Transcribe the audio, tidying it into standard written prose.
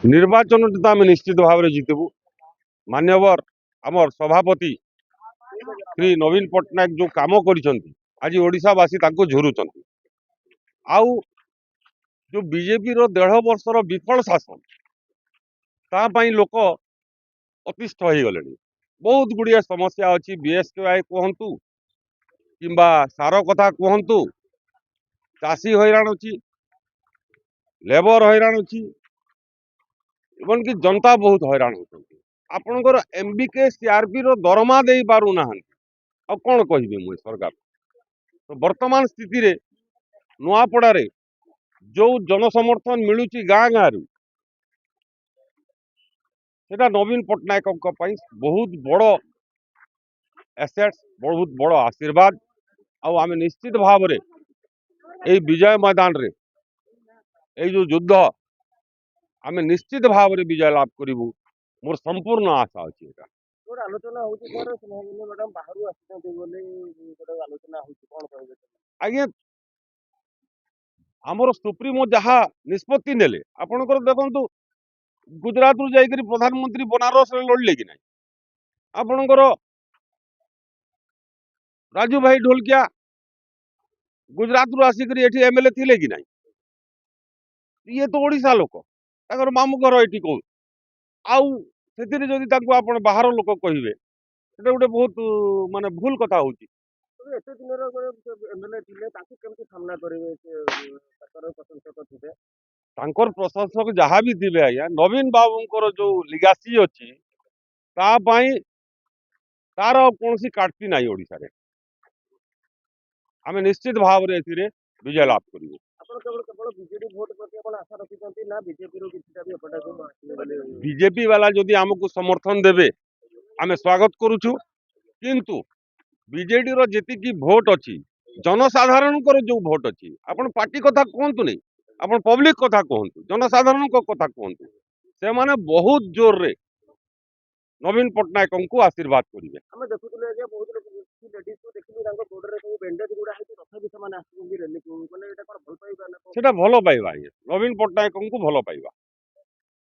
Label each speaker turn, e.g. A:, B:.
A: निर्वाचन तो आम निश्चित भाव में जितबू मान्यवर आमर सभापति श्री नवीन पट्टनायक जो काम आज ओडिशावासी झुरुचंती आउ जो बीजेपी रो 1.5 वर्षर विफल शासन तापाई लोक अतिष्ठ हो गले। बहुत गुड़िया समस्या अच्छी बीएसकेवाई कहतु कि सार कथा कहतु चाषी हैरान अच्छी लेबर हैरान अच्छी एवं कि जनता बहुत हैरान होती। आपणकर एमबीके सीआरपी रो दरमा दे पारु ना आ कौन कहि मुझे सरकार तो वर्तमान स्थिति रे नुआपड़ारे जो जनसमर्थन मिलूँ गाँ गाँ रु सेटा नवीन पट्टनायक बहुत बड़ एसेट्स बहुत बड़ आशीर्वाद आम निश्चित भाव रे यही विजय मैदान रे यही जो युद्ध आम निश्चित भाव रे विजय लाभ करूँ मोर संपूर्ण आशा अच्छी।
B: आलोचना मैडम बाहर आलोचना
A: आज्ञा आमर सुप्रीमो जहाँ निष्पत्ति नेले आपणकर देखु गुजरात रु जाइकरी प्रधानमंत्री बनारस रे लड़ले कि नहीं आपणकर राजू भाई ढोलकिया गुजरात रु आसिक एमएलए थिले कि नहीं ये तो ओडिशा लोक ताकर मामू घर ये कौ आउ से जदि बाहर लोक कहे गोटे बहुत माने भूल कथा होची। प्रशंसक जहाँ भी थे आज्ञा नवीन बाबूंकर जो लिगासी अच्छी तार कौन काटती ना ओडिशा रे आम निश्चित भाव में विजय लाभ करूँ। बीजेपी वाला जदि आमको समर्थन देवे आम स्वागत करुचु किंतु बीजेडी रो जेतिकी भोट अच्छी जनसाधारण जो भोट अच्छी आपण पार्टी कथा कहतु नहीं आपण पब्लिक कथा कहतु जनसाधारण कथा कहतु से माने बहुत जोर रे नवीन पट्टनायक को आशीर्वाद करेंगे। भल पाइबा नवीन पट्टनायक को भल पाइबा।